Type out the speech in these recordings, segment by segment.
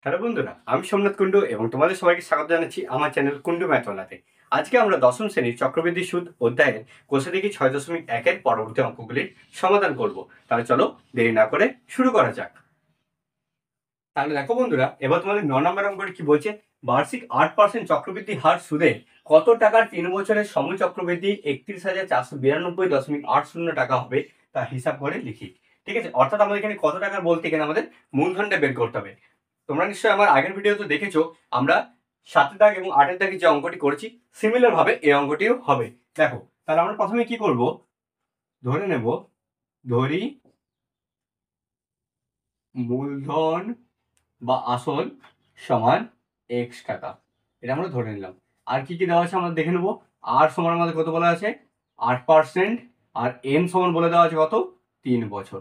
Hello বন্ধুরা, আমি সোমনাথ কুণ্ডু এবং তোমাদের সবাইকে স্বাগত জানাচ্ছি আমার চ্যানেল কুণ্ডু ম্যাথওয়ালাতে। আজকে আমরা দশম শ্রেণীর চক্রবৃদ্ধি সুদ অধ্যায়ের কোষে দেখি 6.1-এর পরবর্তী অঙ্কগুলির সমাধান করব। তাহলে চলো দেরি না করে শুরু করা যাক। তাহলে দেখো বন্ধুরা, এবার তোমাদের 9 নম্বর অঙ্কটি কি বলছে, বার্ষিক 8% চক্রবৃদ্ধি হার সুদে কত টাকার 3 বছরের সময় চক্রবৃদ্ধি 31,492.80 টাকা হবে তা হিসাব করে লিখি। ঠিক আছে, অর্থাৎ আমাদের এখানে কত টাকার বলতে এখানে আমাদের মূলধনটা বের করতে হবে। তোমরা নিশ্চয়ই আমার আগের ভিডিওতে দেখেছো, আমরা 7 দাগ এবং 8 দাগে যে অঙ্কটি করেছি সিমিলার ভাবে এই অঙ্কটিও হবে। দেখো, তাহলে আমরা প্রথমে কি করব, ধরে নেব, ধরি মূলধন বা আসল সমান x টাকা, এটা আমরা ধরে নিলাম। আর কি কি দেওয়া আছে আমরা দেখে নেব। আর সমান আমাদের কত বলা আছে, 8%, আর n সমান বলে দেওয়া আছে কত, 3 বছর।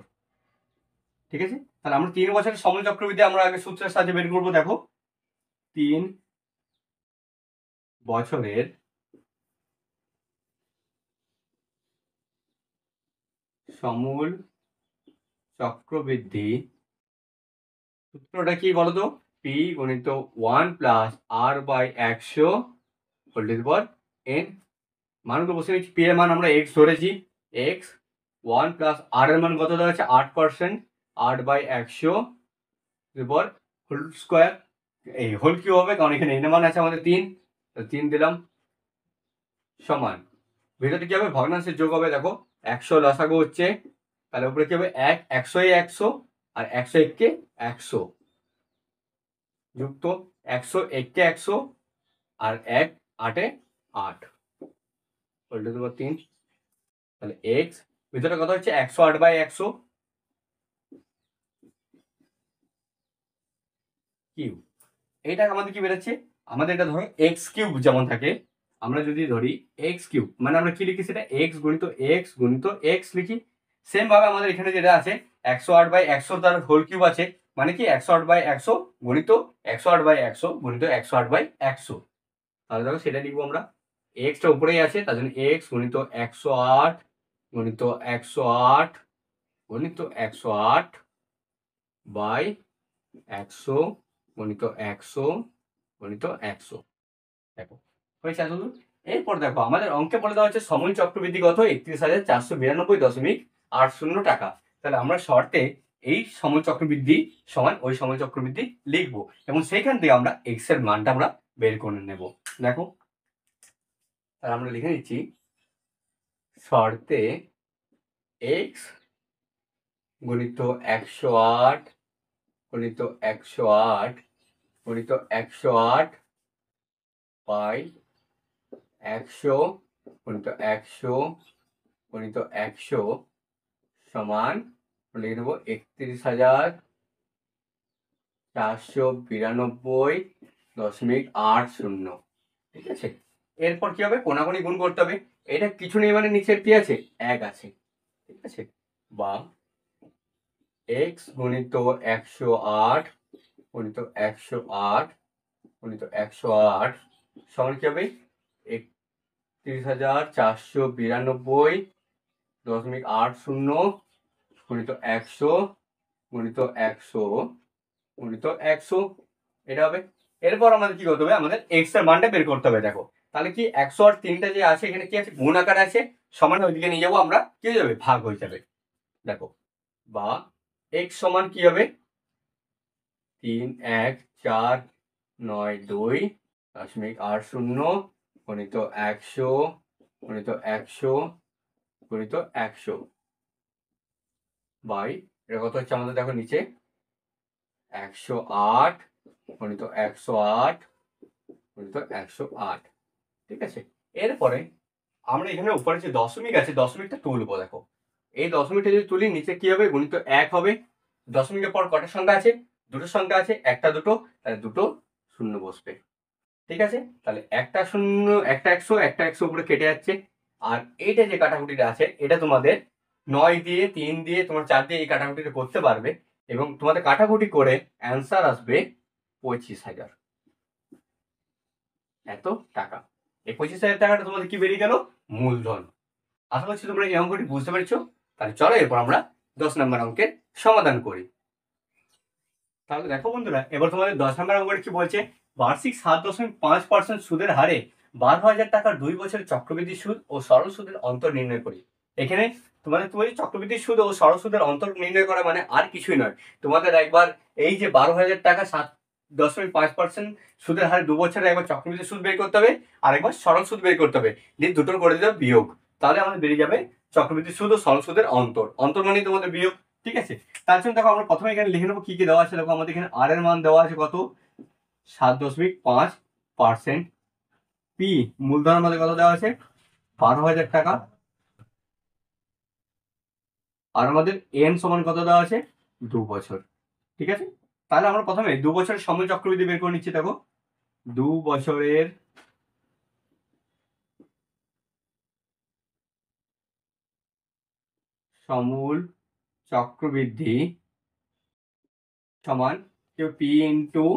ঠিক আছে, তাহলে আমরা 3 বছরের সময় চক্রবৃদ্ধি আমরা আগে সূত্রের সাহায্যে বের করবো। দেখো, 3 বছরের সমূল চক্রবৃদ্ধি সূত্রটা কি বলতো, পি গুণিত 1 plus R by 100 whole to the power n। মানগুলো বসে নিচ্ছি, পি এর মান আমরা x ধরেছি, x 1 প্লাস আর এর মান কত দেওয়া আছে 8%, 8 বাই 100 এরপর হোল স্কোয়ার, এই হোল কিউ হবে কারণ এখানে n এর মান আছে আমাদের 3, 3 দিলাম সমান, ভিতরে কি হবে ভগ্নাংশের যোগ হবে। দেখো 100 লসাগু হচ্ছে, তাহলে উপরে কি হবে 1, 100 এ 100 আর 101 কে 100 যুক্ত 101 কে 100 আর 1 8 এ 8 হোল টু দি পাওয়ার 3। তাহলে x ভিতরে কত হচ্ছে 108 বাই 100 কিউব। এইটা আমাদের কি বেরোচ্ছে, আমাদের এটা ধরো x কিউব যেমন থাকে, আমরা যদি ধরি x কিউব মানে আমরা কি লিখি সেটা x গুণিত x লিখি। সেম ভাবে আমাদের এখানে যেটা আছে 108 বাই 100 তার হোল কিউব আছে, মানে কি 108 বাই 100 গুণিত 108 বাই 100 গুণিত 108 বাই 100। তাহলে দেখো সেটা লিখবো আমরা, x টা উপরেই আছে তার জন্য x গুণিত 108 গুণিত 108 গুণিত 108 বাই 100 গুণিত 100 গুণিত 100। দেখো হয়েছে এতদূর। এরপর দেখো আমাদের অঙ্কে বলে দেওয়া হচ্ছে সময় চক্রবৃদ্ধি কত 31,492.80 টাকা। তাহলে আমরা শর্তে এই সময় চক্রবৃদ্ধি সমান ওই সময় চক্রবৃদ্ধি লিখবো এবং সেইখান থেকে আমরা এক্স এর মানটা আমরা বের করে নেব। দেখো, তাহলে আমরা লিখে নিচ্ছি, শর্তে এক্স গুণিত 108 গুণিত 108 গুণিত 108 বাই 100 গুণিত 100 গুণিত 100 সমান লিখে দেবো 31,492.80। ঠিক আছে, এরপর কি হবে, কোনাকুনি গুণ করতে হবে। এটা কিছু নেই মানে নিচের কি আছে 1 আছে। ঠিক আছে, বা x গুণিত 108 গুণিত 108 গুণিত 108 সমান কি হবে 31,492.80 গুণিত 100 গুণিত 100 গুণিত 100, এটা হবে। এরপর আমাদের কি করতে হবে, আমাদের এক্স এর মানটা বের করতে হবে। দেখো, তাহলে কি 100 আর 3টা যে আছে এখানে কি আছে গুণ আকারে আছে, সমান ওইদিকে নিয়ে যাবো আমরা, কি হয়ে যাবে ভাগ হয়ে যাবে। দেখো, বা এক্স সমান কি হবে 31,492.80 গুণিত 100 গুণিত 100 গুণিত 100 বাই, এটা কত হচ্ছে আমাদের দেখো নিচে 108 গুণিত 108 গুণিত 108। ঠিক আছে, এরপরে আমরা এখানে উপরে যে দশমিক আছে দশমিকটা তুলবো। দেখো, এই দশমিকটা যদি তুলি নিচে কি হবে গুণিত 1 হবে। দশমিকের পর কটা সংখ্যা আছে, দুটো সংখ্যা আছে, একটা দুটো, তাহলে দুটো শূন্য বসবে। ঠিক আছে, তাহলে একটা শূন্য একটা 100 একটা 100 উপরে কেটে যাচ্ছে। আর এইটা যে কাটাকুটিটা আছে এটা তোমাদের 9 দিয়ে 3 দিয়ে তোমার 4 দিয়ে এই কাটাকুটিটা করতে পারবে এবং তোমাদের কাটাকুটি করে অ্যান্সার আসবে 25,000 এত টাকা। এই 25,000 টাকাটা তোমাদের কি বেরিয়ে গেল, মূলধন। আশা করছি তোমরা এই অঙ্কটি বুঝতে পেরেছো। তাহলে চলো এরপর আমরা 10 নম্বর অঙ্কের সমাধান করি। তাহলে দেখো বন্ধুরা, এবার তোমাদের 10 নম্বর অঙ্কটা কি বলছে, বার্ষিক 7.5% সুদের হারে 12,000 টাকার 2 বছরের চক্রবৃদ্ধি সুদ ও সরল সুদের অন্তর নির্ণয় করি। এখানে তোমাদের চক্রবৃদ্ধি সুদ ও সরল সুদের অন্তর নির্ণয় করা মানে আর কিছুই নয়, তোমাদের একবার এই যে 12,000 টাকা 7.5% সুদের হারে 2 বছরে একবার চক্রবৃদ্ধি সুদ বের করতে হবে, আর একবার সরল সুদ বের করতে হবে, দিয়ে দুটোর করে দিতে হবে বিয়োগ। তাহলে আমাদের বেরিয়ে যাবে চক্রবৃদ্ধি সুদ ও সরল সুদের অন্তর। অন্তর মানে তোমাদের বিয়োগ। ঠিক আছে, তার জন্য দেখো আমরা প্রথমে এখানে লিখে নেবো কি কি দেওয়া আছে। দেখো আমাদের এখানে আর এর মান দেওয়া আছে কত, 7.5%। পি মূলধনের মধ্যে কত দেওয়া আছে, 12,000 টাকা। আর আমাদের এন সমান কত দেওয়া আছে, 2 বছর। ঠিক আছে, তাহলে আমরা প্রথমে 2 বছরের সময় চক্রবৃদ্ধি বের করে নিচ্ছি। দেখো 2 বছরের সমূল চক্রবৃদ্ধি সমান P into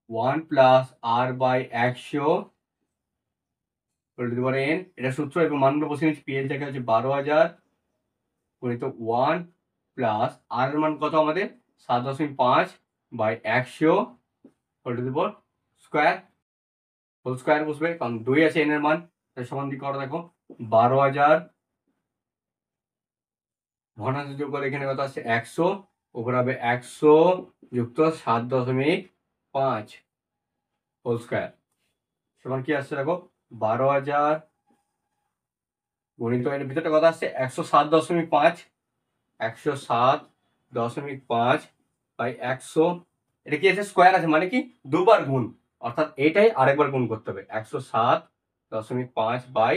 1 plus R by 100 n। এটা সূত্র, এবং মানগুলো বসে নিচ্ছি। পি এর জায়গায় হচ্ছে 12,000 গুণিত 1 প্লাস আর এর মান কত আমাদের 7.5 বাই 100 স্কোয়ার, হোল স্কোয়ার বসবে, কারণ 2 আছে এন এর মান। সমান দিকে করো, দেখো 12,000 ঘনাংশ যোগ করে এখানে কত আসছে 100, উপরে হবে 100 যুক্ত 7.5 হোল স্কোয়ার সমান কি আসছে, দেখো 12,000 গণিত এর ভিতরটা কত আসছে 107.5, 107.5 বাই 100। এটা কি আছে, স্কোয়ার আছে, মানে কি দুবার গুণ, অর্থাৎ এটাই আরেকবার গুণ করতে হবে। 107.5 বাই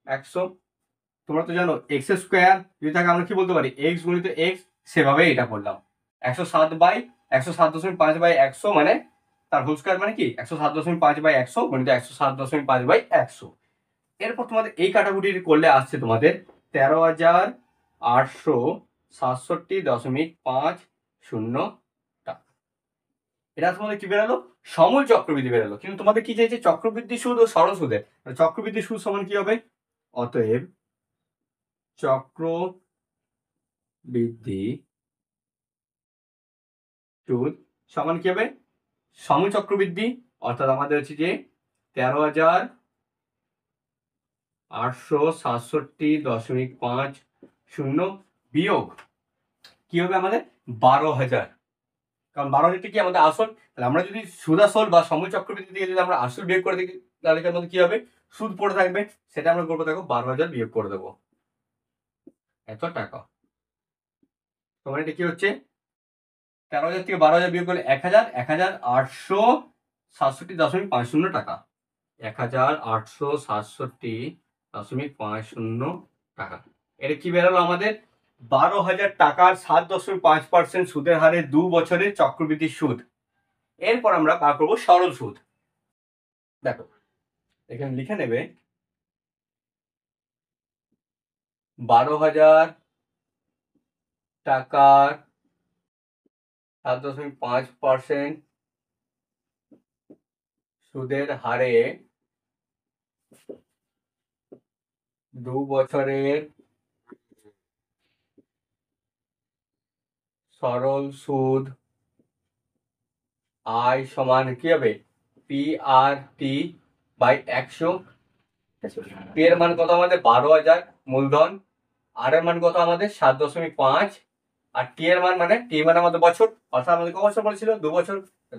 100। তোমরা তো জানো এক্স স্কোয়ার যদি থাকে আমরা কি বলতে পারি, এক্স গুণিত এক্স, সেভাবে এটা করলাম। 107.5 বাই 100 মানে তার হোল স্কোয়ার, মানে কি 107.5 বাই 100 গণিত 107.5 বাই 100। এরপর তোমাদের এই কাটাকুটি করলে আসছে তোমাদের 13,867.50 টাকা। এটা তোমাদের কি বেরালো, সমূল চক্রবৃদ্ধি বেরালো। কিন্তু তোমাদের কি চাইছে, চক্রবৃদ্ধি সুদ ও সরল সুদের। চক্রবৃদ্ধি সুদ সমান কি হবে, অতএব চক্রবৃদ্ধি সুদ সমান কি হবে, সমূল চক্রবৃদ্ধি, অর্থাৎ আমাদের হচ্ছে যে 13,867.50 বিয়োগ কি হবে আমাদের 12,000। কারণ 12,000 কি আমাদের আসল, তাহলে আমরা যদি সুদ আসল বা সমূল চক্রবৃদ্ধি দিয়ে যদি আমরা আসল বিয়োগ করে দিই, তাহলে এর মধ্যে কি হবে, সুদ পড়ে থাকবে। সেটা আমরা করবো, দেখো 12,000 বিয়োগ করে দেবো, এত টাকা। তোমার এটা কি হচ্ছে, 13,000 থেকে 12,000 বিয়োগ করলে 1,000, 1,867.50 টাকা, 1,867.50 টাকা। এটা কি বেরোলো আমাদের, 12,000 টাকার 7.5% সুদের হারে 2 বছরের চক্রবৃদ্ধি সুদ। এরপর আমরা বার করবো সরল সুদ। দেখো এখানে লিখে নেবে 12,000 টাকার 7.5% সুদের হারে 2 বছরের সরল সুদ আই সমান কি হবে, P R T by 100। P এর মান কত আমাদের 12,000 মূলধন, আর এর মান কত আমাদের 7.5, আর টি এর মান মানে টি মানে আমাদের বছর, অর্থাৎ আমাদের ক বছর বলেছিল, 2 বছর,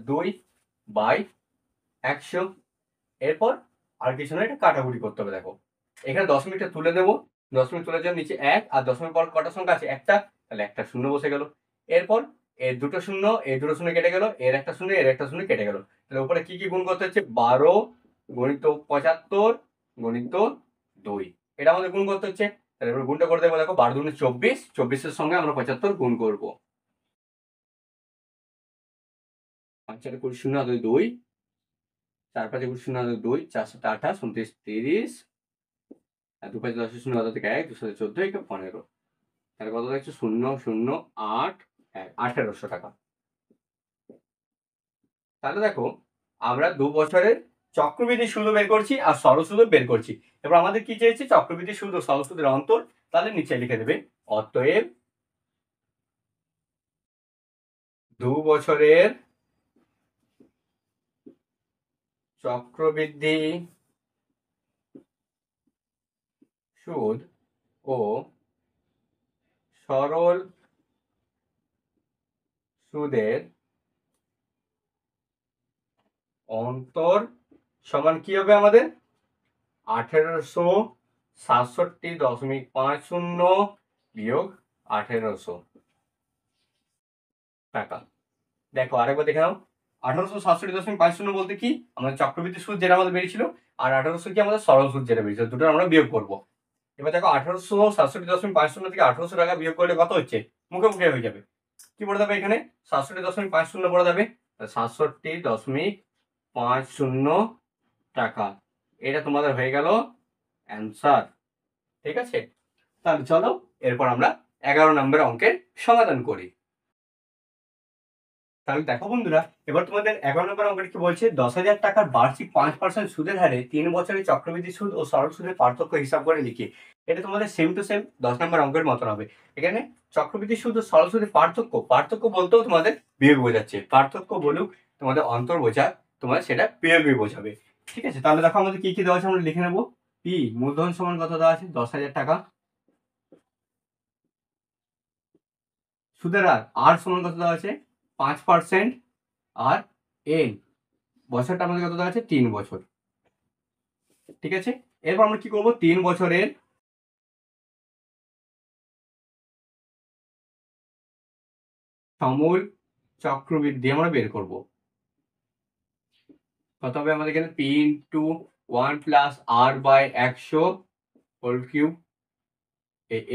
2 বাই 100। এরপর আর কিছু না, এটা কাটাকুটি করতে হবে। দেখো এখানে দশমিকটা তুলে দেবো, দশমিক তুলে যাওয়ার নিচে 1, আর দশমিক পর কটা সংখ্যা আছে, একটা, তাহলে একটা শূন্য বসে গেল। এরপর এর দুটো শূন্য, এই দুটো শূন্য কেটে গেল, এর একটা শূন্য, এর একটা শূন্য কেটে গেল। তাহলে উপরে কি কি গুণ করতে হচ্ছে, 12 গণিত 75 গণিত 2, এটা আমাদের গুণ করতে হচ্ছে। তাহলে এবার গুণটা করে দেবো। দেখো 12 দুগুণে 24, 24-এর সঙ্গে আমরা 75 গুণ করবো। 5 4 20 শূন্য 2, 4 5 20 শূন্য 2, 4 7 28 29 30, আর 2 5 10 শূন্য থেকে 1, 2 7 14, 1 15, তাহলে কত দেখছো 0,0,8 1,800 টাকা। তাহলে দেখো আমরা 2 বছরের চক্রবৃদ্ধি সুদ বের করছি আর সরল সুদ বের করছি। এবার আমাদের কি চেয়েছে, চক্রবৃদ্ধি সুদ ও সরল সুদের অন্তর। তাহলে নিচে লিখে দেবে অতএব 2 বছরের চক্রবৃদ্ধি সুদ ও সরল সুদের অন্তর সমান কি হবে আমাদের 1867.50 বিয়োগ 1800 টাকা। দেখো আরেকবার দেখে নাও, 1867.50 বলতে কি আমাদের চক্রবৃদ্ধি সুদ যেটা আমাদের বেরিয়েছিল, আর 1800 কি আমাদের সরল সুদ যেটা বেরিয়েছিল, দুটো আমরা বিয়োগ করবো। এবার দেখো 1867.50 থেকে 1800 টাকা বিয়োগ করলে কত হচ্ছে, মুখে মুখে হয়ে যাবে। কি পড়ে যাবে এখানে 67.50 পড়ে যাবে, 67.50 টাকা। এটা তোমাদের হয়ে গেল অ্যান্সার। ঠিক আছে, তাহলে চলো এরপর আমরা 11 নম্বর অঙ্কের সমাধান করি। তাহলে দেখো বন্ধুরা, এবার তোমাদের 11 নম্বর অঙ্কের কি বলছে, 10,000 টাকার বার্ষিক 5% সুদের হারে 3 বছরের চক্রবৃদ্ধি সুদ ও সরল সুদের পার্থক্য হিসাব করে লিখি। এটা তোমাদের সেম টু সেম 10 নম্বর অঙ্কের মতন হবে। এখানে চক্রবৃদ্ধি সুদ ও সরল সুদের পার্থক্য বলতেও তোমাদের বিয়োগ বোঝাচ্ছে, পার্থক্য বলুক তোমাদের অন্তর বোঝা, তোমাদের সেটা বিয়োগই বোঝাবে। ঠিক আছে, তাহলে দেখো আমাদের কি কি দেওয়া আছে আমরা লিখে নেবো। পি মূলধন সমান কত দেওয়া আছে, 10,000 টাকা। সুদের হার আর সমান কত দেওয়া আছে, 5%। আর এন বছরটা আমাদের কত দেওয়া আছে, 3 বছর। ঠিক আছে, এরপর আমরা কি করবো, 3 বছরের সমূল চক্রবৃদ্ধি আমরা বের করব। কত হবে আমাদের এখানে, P into 1 plus R by 100 whole cube.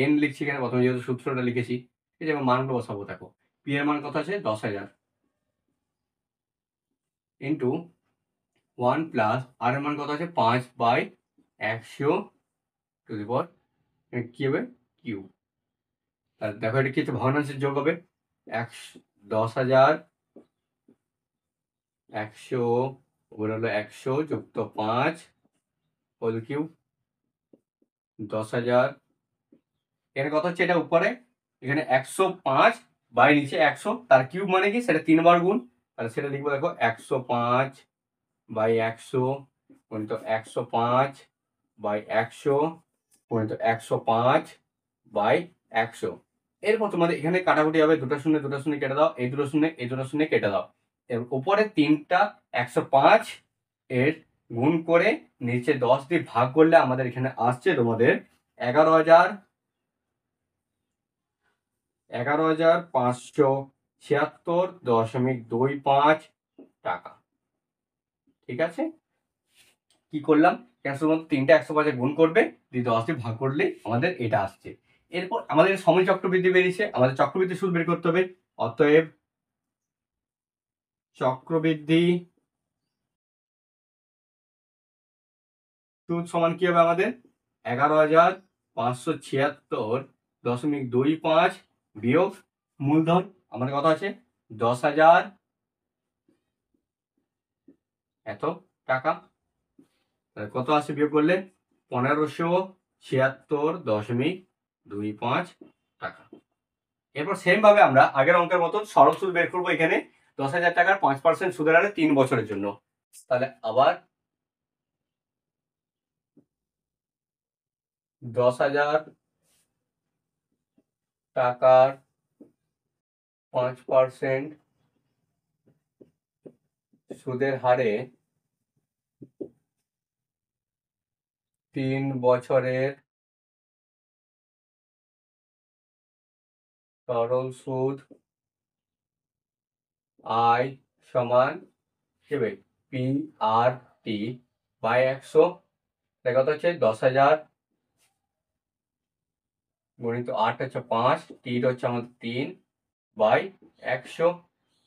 N লিখছি এখানে প্রথমে, যেহেতু সূত্রটা লিখেছি। এই যে মানগুলো বসাবো, দেখো পি এর মান কত আছে, 10,000 ইন্টু 1 প্লাস আর এর মান কত আছে, 5/100 টু দি পাওয়ার কি হবে, কিউ। তাহলে দেখো এটা কি হচ্ছে, ভগ্নাংশের যোগ হবে। 10,000 100 উপরে হলো 100 যুক্ত 5 হোল কিউব 10,000। এখানে কত হচ্ছে, এটা উপরে, এখানে 105 বাই নিচে 100, তার কিউব মানে কি, সেটা 3 বার গুণ। তাহলে সেটা লিখবো, দেখো 105/100 গুণিত 105/100 গুণিত 105/100। এরপর তোমাদের এখানে কাটাকুটি হবে, দুটো শূন্য দুটো শূন্য কেটে দাও, এই দুটো শূন্য এই দুটো শূন্য কেটে দাও। এর উপরে 3টা 105 এর গুণ করে নিচে 10 দিয়ে ভাগ করলে আমাদের এখানে আসছে তোমাদের 11,576.25 টাকা। ঠিক আছে, কি করলাম, শুধুমাত্র 3টা 105 গুণ করবে, দিয়ে 10 দিয়ে ভাগ করলেই আমাদের এটা আসছে। এরপর আমাদের সময় চক্রবৃদ্ধি বেরিয়েছে, আমাদের চক্রবৃদ্ধি সুদ বের করতে হবে। অতএব চক্রবৃদ্ধি সুদ সমান কি হবে আমাদের, 11,576.25 বিয়োগ মূলধন আমাদের কত আছে, 10,000 এত টাকা। কত আসে বিয়োগ করলে, 1576.25 টাকা। এরপর সেম ভাবে আমরা আগের অঙ্কের মতন সরল সুদ বের করবো। এখানে 10,000 টাকার 5% সুদের হারে 3 বছরের জন্য। তাহলে আবার 10,000 টাকার 5% সুদের হারে 3 বছরের সরল সুদ আই সমান হিসেবে পি আর টি বাই 100। কত হচ্ছে, 10,000 গণিত 8 হচ্ছে 5, টি হচ্ছে আমাদের 3 বাই 100।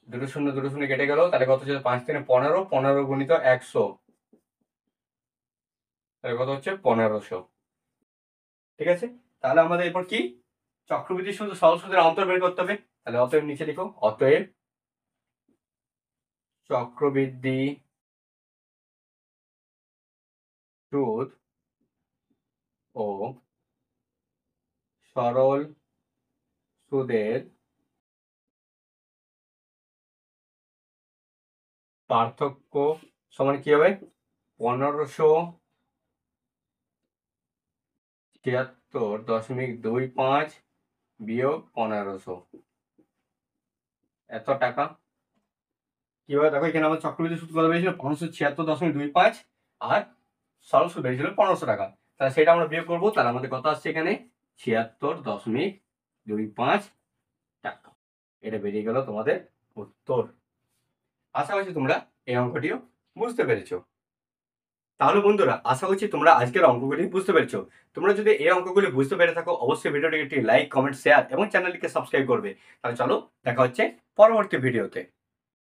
দুটো শূন্য কেটে গেল, তাহলে কত হচ্ছে, 5 3 15, 15 গুণিত 100, তাহলে কত হচ্ছে 1500। ঠিক আছে, তাহলে আমাদের এরপর কি, চক্রবৃদ্ধি সুদ সরল সুদের অন্তর বের করতে হবে। তাহলে অতএব নিচে লিখো, অতএব চক্রবৃদ্ধি সুদ ও সরল সুদের পার্থক্য সমান কি হবে 1576.25 বিয়োগ 1500 এত টাকা। কিভাবে দেখো এখানে আমার চক্রবৃদ্ধি সুদ কত বেরিয়েছিল 576.25 আর সরল সুদ বেরিয়েছিল 1500 টাকা। তাহলে সেটা আমরা বিয়োগ করবো, তাহলে আমাদের কত আসছে এখানে 76.25 টাকা। এটা বেরিয়ে গেল তোমাদের উত্তর। আশা করছি তোমরা এই অঙ্কটিও বুঝতে পেরেছো। তাহলে বন্ধুরা আশা করছি তোমরা আজকের অঙ্কগুলি বুঝতে পেরেছো। তোমরা যদি এই অঙ্কগুলি বুঝতে পেরে থাকো অবশ্যই ভিডিওটিকে একটি লাইক, কমেন্ট, শেয়ার এবং চ্যানেলটিকে সাবস্ক্রাইব করবে। তাহলে চলো দেখা হচ্ছে পরবর্তী ভিডিওতে।